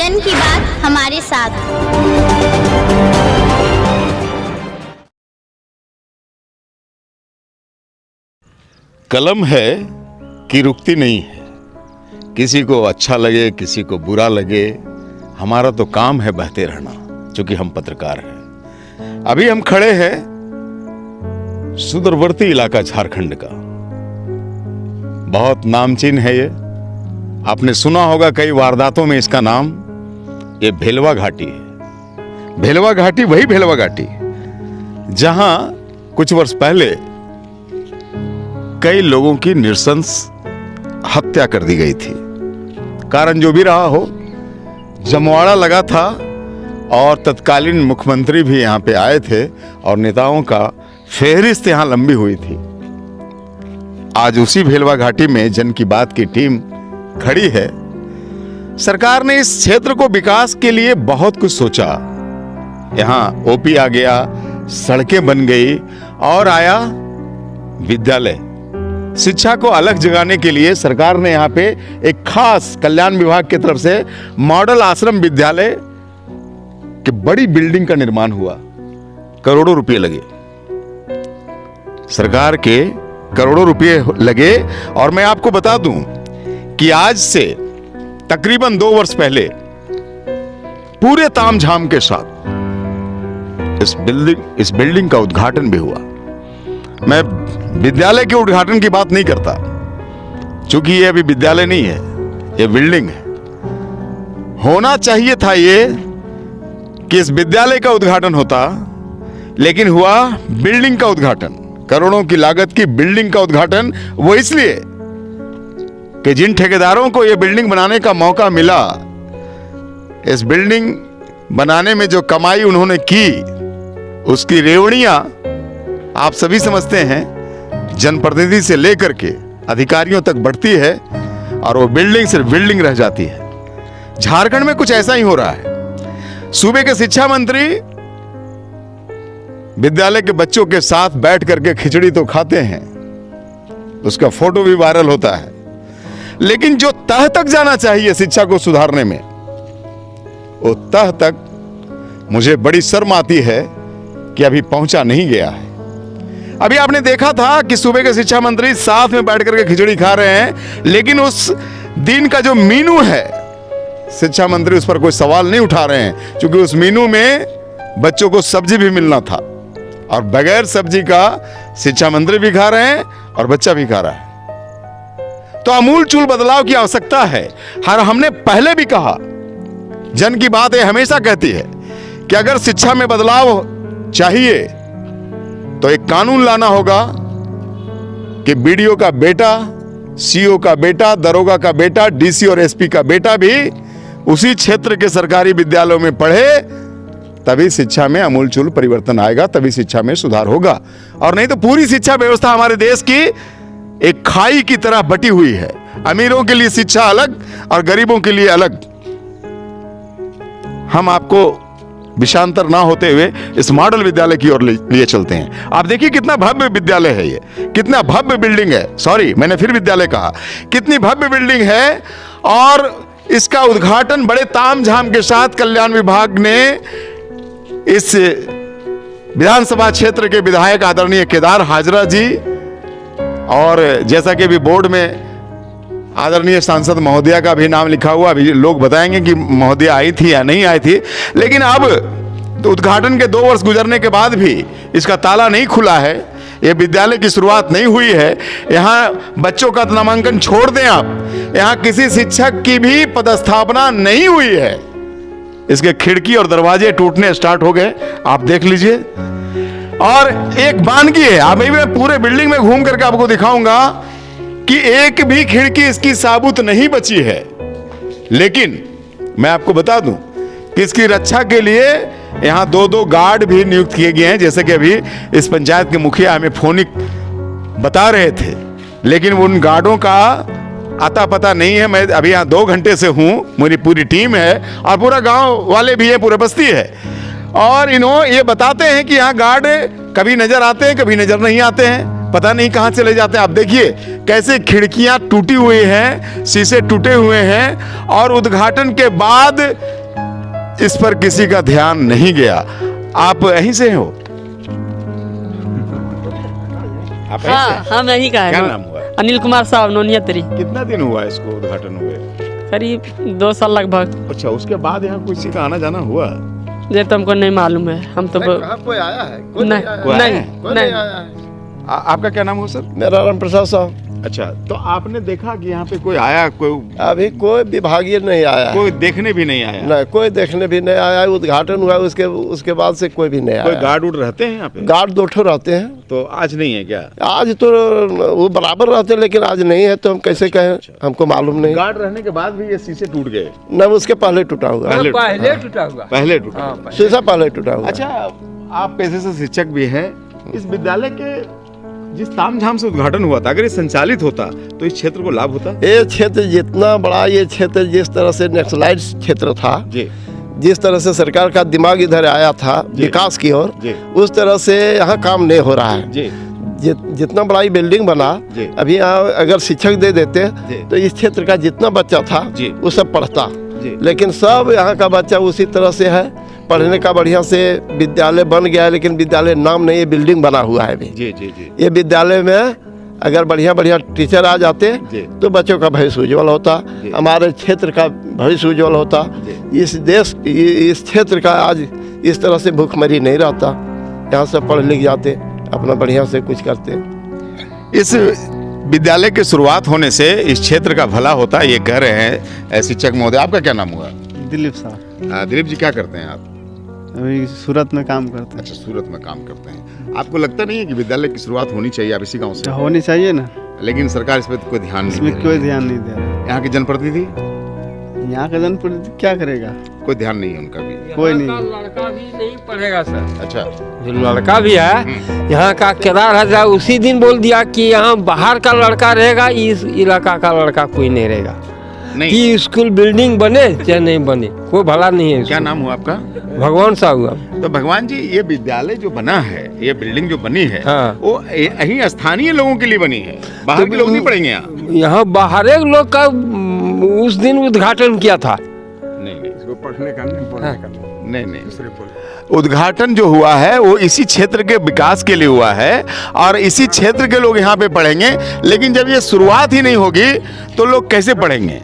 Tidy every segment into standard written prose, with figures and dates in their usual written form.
जन की बात हमारे साथ। कलम है कि रुकती नहीं है, किसी को अच्छा लगे किसी को बुरा लगे, हमारा तो काम है बहते रहना, क्योंकि हम पत्रकार हैं। अभी हम खड़े हैं सुदूरवर्ती इलाका झारखंड का, बहुत नामचीन है ये, आपने सुना होगा कई वारदातों में इसका नाम। ये भेलवा घाटी है। भेलवा घाटी वही भेलवा घाटी जहां कुछ वर्ष पहले कई लोगों की नृशंस हत्या कर दी गई थी। कारण जो भी रहा हो, जमवाड़ा लगा था और तत्कालीन मुख्यमंत्री भी यहां पे आए थे और नेताओं का फेहरिस्त यहां लंबी हुई थी। आज उसी भेलवा घाटी में जन की बात की टीम खड़ी है। सरकार ने इस क्षेत्र को विकास के लिए बहुत कुछ सोचा। यहां ओपी आ गया, सड़कें बन गई और आया विद्यालय। शिक्षा को अलग जगाने के लिए सरकार ने यहाँ पे एक खास कल्याण विभाग की तरफ से मॉडल आश्रम विद्यालय की बड़ी बिल्डिंग का निर्माण हुआ। करोड़ों रुपए लगे, सरकार के करोड़ों रुपए लगे। और मैं आपको बता दूं कि आज से तकरीबन 2 वर्ष पहले पूरे तामझाम के साथ इस बिल्डिंग का उद्घाटन भी हुआ। मैं विद्यालय के उद्घाटन की बात नहीं करता, क्योंकि ये अभी विद्यालय नहीं है, ये बिल्डिंग है। होना चाहिए था ये कि इस विद्यालय का उद्घाटन होता, लेकिन हुआ बिल्डिंग का उद्घाटन। करोड़ों की लागत की बिल्डिंग का उद्घाटन वो इसलिए कि जिन ठेकेदारों को ये बिल्डिंग बनाने का मौका मिला, इस बिल्डिंग बनाने में जो कमाई उन्होंने की, उसकी रेवड़ियां आप सभी समझते हैं, जनप्रतिनिधि से लेकर के अधिकारियों तक बढ़ती है और वो बिल्डिंग सिर्फ बिल्डिंग रह जाती है। झारखंड में कुछ ऐसा ही हो रहा है। सूबे के शिक्षा मंत्री विद्यालय के बच्चों के साथ बैठ करके खिचड़ी तो खाते हैं, उसका फोटो भी वायरल होता है, लेकिन जो तह तक जाना चाहिए शिक्षा को सुधारने में, वो तह तक मुझे बड़ी शर्म आती है कि अभी पहुंचा नहीं गया है। अभी आपने देखा था कि सूबे के शिक्षा मंत्री साथ में बैठ करके खिचड़ी खा रहे हैं, लेकिन उस दिन का जो मेनू है, शिक्षा मंत्री उस पर कोई सवाल नहीं उठा रहे हैं, क्योंकि उस मेनू में बच्चों को सब्जी भी मिलना था और बगैर सब्जी का शिक्षा मंत्री भी खा रहे हैं और बच्चा भी खा रहा है। तो आमूलचूल बदलाव की आवश्यकता है। हमने पहले भी कहा, जन की बात है हमेशा कहती है कि अगर शिक्षा में बदलाव चाहिए तो एक कानून लाना होगा कि बीडीओ का बेटा, सीओ का बेटा, दरोगा का बेटा, डीसी और एसपी का बेटा भी उसी क्षेत्र के सरकारी विद्यालयों में पढ़े, तभी शिक्षा में आमूलचूल परिवर्तन आएगा, तभी शिक्षा में सुधार होगा। और नहीं तो पूरी शिक्षा व्यवस्था हमारे देश की एक खाई की तरह बटी हुई है। अमीरों के लिए शिक्षा अलग और गरीबों के लिए अलग। हम आपको विषांतर ना होते हुए इस मॉडल विद्यालय की ओर लिए चलते हैं। आप देखिए कितना भव्य विद्यालय है, ये कितना भव्य बिल्डिंग है। सॉरी, मैंने फिर विद्यालय कहा। कितनी भव्य बिल्डिंग है और इसका उद्घाटन बड़े तामझाम के साथ कल्याण विभाग ने इस विधानसभा क्षेत्र के विधायक आदरणीय केदार हाजरा जी, और जैसा कि अभी बोर्ड में आदरणीय सांसद महोदया का भी नाम लिखा हुआ, अभी लोग बताएंगे कि महोदया आई थी या नहीं आई थी, लेकिन अब तो उद्घाटन के 2 वर्ष गुजरने के बाद भी इसका ताला नहीं खुला है। ये विद्यालय की शुरुआत नहीं हुई है। यहाँ बच्चों का नामांकन छोड़ दें आप, यहाँ किसी शिक्षक की भी पदस्थापना नहीं हुई है। इसके खिड़की और दरवाजे टूटने स्टार्ट हो गए, आप देख लीजिए। और एक वानगी है, अभी मैं पूरे बिल्डिंग में घूम करके आपको दिखाऊंगा कि एक भी खिड़की इसकी साबुत नहीं बची है। लेकिन मैं आपको बता दूं कि इसकी रक्षा के लिए यहां 2-2 गार्ड भी नियुक्त किए गए हैं, जैसे कि अभी इस पंचायत के मुखिया हमें फोनिक बता रहे थे, लेकिन उन गार्डों का आता पता नहीं है। मैं अभी यहाँ 2 घंटे से हूँ, मेरी पूरी टीम है और पूरा गांव वाले भी है, पूरे बस्ती है, और ये बताते हैं कि यहाँ गार्ड कभी नजर आते हैं, कभी नजर नहीं आते हैं। पता नहीं कहां चले जाते हैं। आप देखिए कैसे खिड़कियां टूटी हुई हैं, शीशे टूटे हुए हैं, और उद्घाटन के बाद इस पर किसी का ध्यान नहीं गया। आप यहीं से हो? आप यहीं से? हम यहीं का है। क्या नाम हुआ? अनिल कुमार साहब, नोनिया तरी। कितना दिन हुआ इसको उद्घाटन हुए? करीब 2 साल लगभग। अच्छा, उसके बाद यहाँ किसी का आना जाना हुआ? ये तो हमको नहीं मालूम है। हम तो कोई आया है? नहीं नहीं। आपका क्या नाम हो सर? मेरा राम प्रसाद साहब। अच्छा, तो आपने देखा कि यहाँ पे कोई आया? कोई अभी कोई विभागीय नहीं आया, कोई देखने भी नहीं आया? नहीं, कोई देखने भी नहीं आया। उद्घाटन हुआ उसके बाद से कोई भी नहीं आया। कोई गार्ड उड़ रहते हैं यहाँ पे? गार्ड 2 ठो रहते हैं। तो आज नहीं है क्या? आज तो वो बराबर रहते हैं, लेकिन आज नहीं है, तो हम कैसे कहें, हमको मालूम नहीं। गार्ड रहने के बाद भी ये शीशे टूट गए? न, उसके पहले टूटा हुआ। पहले पहले टूटा। शीशा पहले टूटा हुआ। अच्छा, आप पेशे से शिक्षक भी हैं। इस विद्यालय के जिस तामझाम से उद्घाटन हुआ था, अगर ये संचालित होता तो इस क्षेत्र को लाभ होता? ये क्षेत्र जितना बड़ा, ये क्षेत्र जिस तरह से नक्सलाइट क्षेत्र था जी, जिस तरह से सरकार का दिमाग इधर आया था विकास की ओर, उस तरह से यहाँ काम नहीं हो रहा है जी। जितना बड़ा ये बिल्डिंग बना, अभी यहाँ अगर शिक्षक दे देते तो इस क्षेत्र का जितना बच्चा था वो सब पढ़ता, लेकिन सब यहाँ का बच्चा उसी तरह से है। पढ़ने का बढ़िया से विद्यालय बन गया है, लेकिन विद्यालय नाम नहीं है, बिल्डिंग बना हुआ है अभी। जी जी जी। ये विद्यालय में अगर बढ़िया बढ़िया टीचर आ जाते तो बच्चों का भविष्य उज्ज्वल होता, हमारे क्षेत्र का भविष्य उज्ज्वल होता। इस इस क्षेत्र का आज इस तरह से भूखमरी नहीं रहता। यहाँ से पढ़ लिख जाते, अपना बढ़िया से कुछ करते। इस विद्यालय की शुरुआत होने से इस क्षेत्र का भला होता, ये कह रहे हैं शिक्षक महोदय। आपका क्या नाम हुआ? दिलीप साहब। दिलीप जी, क्या करते हैं आप? अभी सूरत में काम करते हैं। अच्छा, सूरत में काम करते हैं। आपको लगता नहीं है कि विद्यालय की शुरुआत होनी चाहिए? आप इसी गांव से? होनी चाहिए ना, लेकिन सरकार इस पर कोई ध्यान नहीं इसमें कोई ध्यान नहीं दे रहा। यहाँ के जनप्रतिनिधि? यहाँ का जनप्रतिनिधि क्या करेगा? कोई ध्यान नहीं है उनका भी? कोई नहीं। लड़का भी नहीं पढ़ेगा सर। अच्छा, जो लड़का भी है यहाँ का केदार हजार उसी दिन बोल दिया कि यहाँ बाहर का लड़का रहेगा, इस इलाका का लड़का कोई नहीं रहेगा। नहीं। कि स्कूल बिल्डिंग बने चाहे नहीं बने, कोई भला नहीं है। क्या नाम हुआ आपका? भगवान साहब हुआ। तो भगवान जी, ये विद्यालय जो बना है, ये बिल्डिंग जो बनी है, हाँ। वो यहीं स्थानीय लोगों के लिए बनी है? बाहर के लोग नहीं पढ़ेंगे यहाँ? यहाँ बाहर लोग का उस दिन उद्घाटन किया था। नहीं नहीं, इसको पढ़ने का नहीं, नहीं। उद्घाटन जो हुआ है वो इसी क्षेत्र के विकास के लिए हुआ है और इसी क्षेत्र के लोग यहाँ पे पढ़ेंगे। लेकिन जब ये शुरुआत ही नहीं होगी तो लोग कैसे पढ़ेंगे?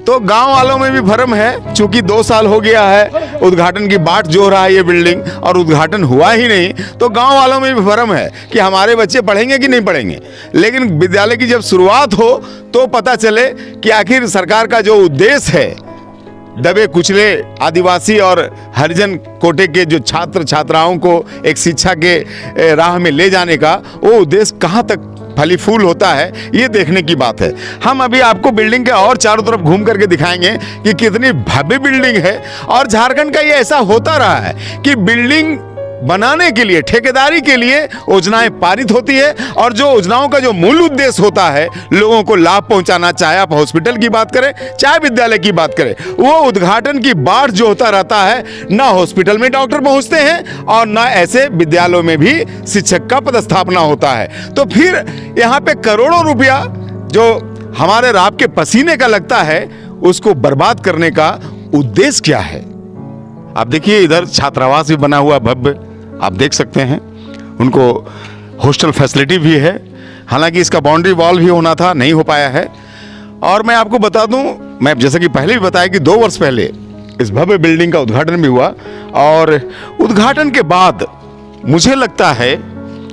तो गांव वालों में भी भ्रम है, चूंकि 2 साल हो गया है उद्घाटन की बाट जो रहा है ये बिल्डिंग, और उद्घाटन हुआ ही नहीं, तो गांव वालों में भी भ्रम है कि हमारे बच्चे पढ़ेंगे कि नहीं पढ़ेंगे। लेकिन विद्यालय की जब शुरुआत हो तो पता चले कि आखिर सरकार का जो उद्देश्य है, दबे कुचले आदिवासी और हरिजन कोटे के जो छात्र छात्राओं को एक शिक्षा के राह में ले जाने का, वो उद्देश्य कहाँ तक फली फूल होता है, ये देखने की बात है। हम अभी आपको बिल्डिंग के और चारों तरफ घूम करके दिखाएंगे कि कितनी भव्य बिल्डिंग है। और झारखंड का ये ऐसा होता रहा है कि बिल्डिंग बनाने के लिए, ठेकेदारी के लिए योजनाएं पारित होती है, और जो योजनाओं का जो मूल उद्देश्य होता है लोगों को लाभ पहुंचाना, चाहे आप हॉस्पिटल की बात करें चाहे विद्यालय की बात करें, वो उद्घाटन की बाढ़ जो होता रहता है, ना हॉस्पिटल में डॉक्टर पहुंचते हैं और ना ऐसे विद्यालयों में भी शिक्षक का पदस्थापना होता है। तो फिर यहाँ पे करोड़ों रुपया जो हमारे राब के पसीने का लगता है, उसको बर्बाद करने का उद्देश्य क्या है? आप देखिए, इधर छात्रावास भी बना हुआ भव्य, आप देख सकते हैं। उनको हॉस्टल फैसिलिटी भी है, हालांकि इसका बाउंड्री वॉल भी होना था, नहीं हो पाया है। और मैं आपको बता दूं, मैं जैसा कि पहले भी बताया कि 2 वर्ष पहले इस भव्य बिल्डिंग का उद्घाटन भी हुआ, और उद्घाटन के बाद मुझे लगता है,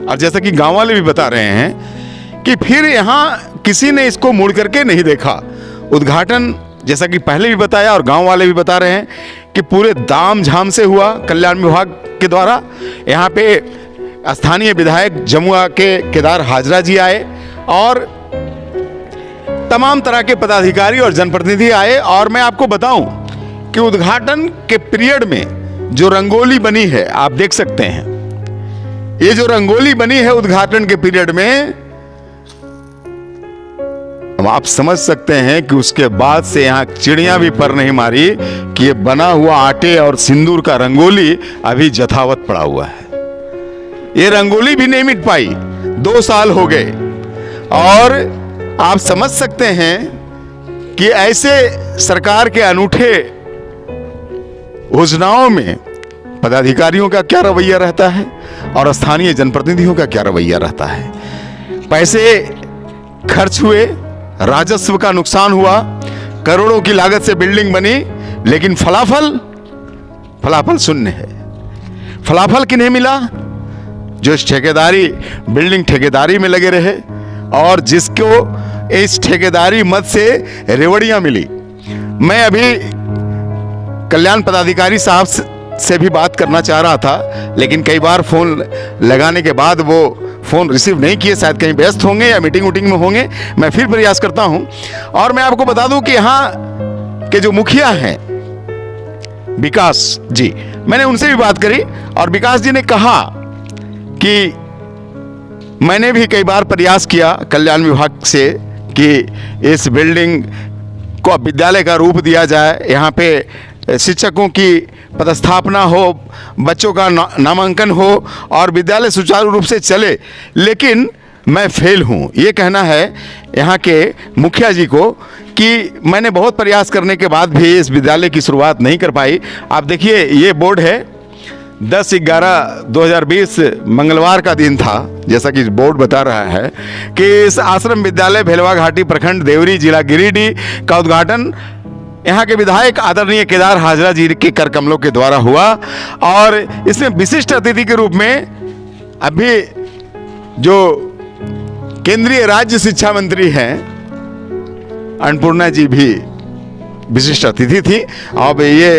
और जैसा कि गांव वाले भी बता रहे हैं, कि फिर यहाँ किसी ने इसको मुड़ करके नहीं देखा। उद्घाटन जैसा कि पहले भी बताया और गांव वाले भी बता रहे हैं कि पूरे दाम झाम से हुआ कल्याण विभाग के द्वारा। यहाँ पे स्थानीय विधायक जमुआ के केदार हाजरा जी आए और तमाम तरह के पदाधिकारी और जनप्रतिनिधि आए। और मैं आपको बताऊं कि उद्घाटन के पीरियड में जो रंगोली बनी है, आप देख सकते हैं, ये जो रंगोली बनी है उद्घाटन के पीरियड में, आप समझ सकते हैं कि उसके बाद से यहाँ चिड़ियां भी पर नहीं मारी कि ये बना हुआ आटे और सिंदूर का रंगोली अभी यथावत पड़ा हुआ है। ये रंगोली भी नहीं मिट पाई। 2 साल हो गए और आप समझ सकते हैं कि ऐसे सरकार के अनूठे योजनाओं में पदाधिकारियों का क्या रवैया रहता है और स्थानीय जनप्रतिनिधियों का क्या रवैया रहता है। पैसे खर्च हुए, राजस्व का नुकसान हुआ, करोड़ों की लागत से बिल्डिंग बनी, लेकिन फलाफल शून्य है। फलाफल किन्हें मिला? जो इस बिल्डिंग ठेकेदारी में लगे रहे और जिसको इस ठेकेदारी मद से रेवड़ियां मिली। मैं अभी कल्याण पदाधिकारी साहब से भी बात करना चाह रहा था, लेकिन कई बार फोन लगाने के बाद वो फोन रिसीव नहीं किए, शायद कहीं व्यस्त होंगे या मीटिंग में होंगे। मैं फिर प्रयास करता हूं और मैं आपको बता दूं कि यहाँ के जो मुखिया हैं विकास जी, मैंने उनसे भी बात करी और विकास जी ने कहा कि मैंने भी कई बार प्रयास किया कल्याण विभाग से कि इस बिल्डिंग को अब विद्यालय का रूप दिया जाए, यहाँ पे शिक्षकों की पदस्थापना हो, बच्चों का नामांकन हो और विद्यालय सुचारू रूप से चले, लेकिन मैं फेल हूँ। ये कहना है यहाँ के मुखिया जी को कि मैंने बहुत प्रयास करने के बाद भी इस विद्यालय की शुरुआत नहीं कर पाई। आप देखिए, ये बोर्ड है, 10/11/2020 मंगलवार का दिन था, जैसा कि बोर्ड बता रहा है कि इस आश्रम विद्यालय भेलवा घाटी प्रखंड देवरी जिला गिरिडीह का उद्घाटन यहाँ के विधायक आदरणीय केदार हाजरा जी के कर कमलों के द्वारा हुआ और इसमें विशिष्ट अतिथि के रूप में अभी जो केंद्रीय राज्य शिक्षा मंत्री हैं अन्नपूर्णा जी भी विशिष्ट अतिथि थी। अब ये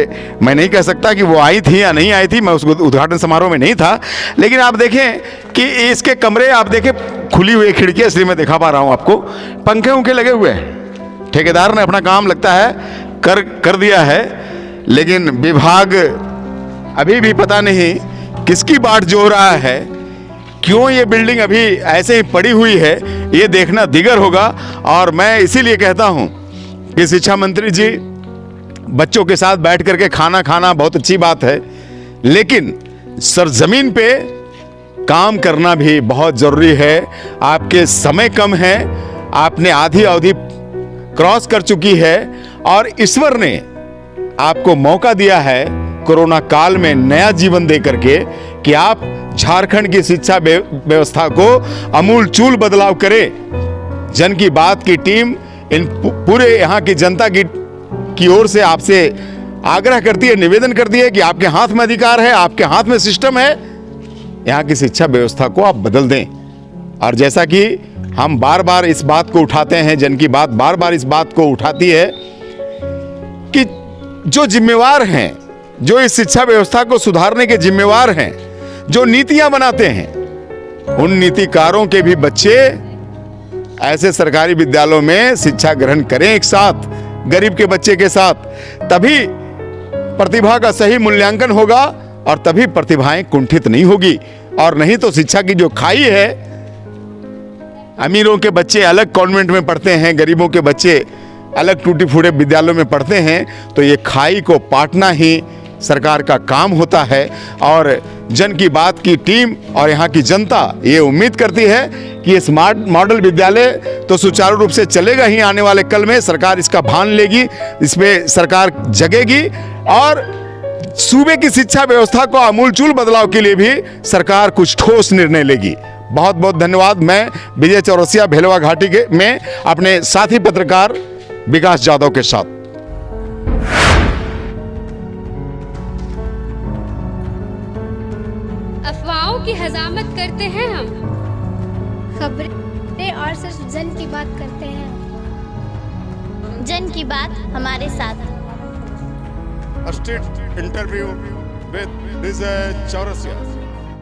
मैं नहीं कह सकता कि वो आई थी या नहीं आई थी, मैं उस उद्घाटन समारोह में नहीं था, लेकिन आप देखें कि इसके कमरे, आप देखें खुली हुई खिड़की, इसलिए मैं दिखा पा रहा हूँ आपको, पंखे उनके लगे हुए हैं। ठेकेदार ने अपना काम लगता है कर दिया है, लेकिन विभाग अभी भी पता नहीं किसकी बाट जो रहा है, क्यों ये बिल्डिंग अभी ऐसे ही पड़ी हुई है, ये देखना दिगर होगा। और मैं इसीलिए कहता हूँ कि शिक्षा मंत्री जी, बच्चों के साथ बैठ करके खाना खाना बहुत अच्छी बात है, लेकिन सरजमीन पे काम करना भी बहुत ज़रूरी है। आपके समय कम है, आपने आधी अवधि क्रॉस कर चुकी है और ईश्वर ने आपको मौका दिया है कोरोना काल में नया जीवन दे करके कि आप झारखंड की शिक्षा व्यवस्था को आमूलचूल बदलाव करें। जन की बात की टीम इन पूरे यहाँ की जनता की ओर से आपसे आग्रह करती है, निवेदन करती है कि आपके हाथ में अधिकार है, आपके हाथ में सिस्टम है, यहाँ की शिक्षा व्यवस्था को आप बदल दें। और जैसा कि हम बार बार इस बात को उठाते हैं, जन की बात बार बार इस बात को उठाती है कि जो जिम्मेवार हैं, जो इस शिक्षा व्यवस्था को सुधारने के जिम्मेवार हैं, जो नीतियां बनाते हैं, उन नीतिकारों के भी बच्चे ऐसे सरकारी विद्यालयों में शिक्षा ग्रहण करें एक साथ, गरीब के बच्चे के साथ, तभी प्रतिभा का सही मूल्यांकन होगा और तभी प्रतिभाएं कुंठित नहीं होगी। और नहीं तो शिक्षा की जो खाई है, अमीरों के बच्चे अलग कॉन्वेंट में पढ़ते हैं, गरीबों के बच्चे अलग टूटी फूटे विद्यालयों में पढ़ते हैं, तो ये खाई को पाटना ही सरकार का काम होता है। और जन की बात की टीम और यहाँ की जनता ये उम्मीद करती है कि ये स्मार्ट मॉडल विद्यालय तो सुचारू रूप से चलेगा ही। आने वाले कल में सरकार इसका भान लेगी, इसमें सरकार जगेगी और सूबे की शिक्षा व्यवस्था को आमूलचूल बदलाव के लिए भी सरकार कुछ ठोस निर्णय लेगी। बहुत बहुत धन्यवाद। मैं विजय चौरसिया, भेलवा घाटी में अपने साथी पत्रकार विकास जाधव के साथ। अफवाहों की हजामत करते हैं हम, खबरें और सिर्फ जन की बात करते हैं, जन की बात हमारे साथ। Street interview with Vijay Chaurasia.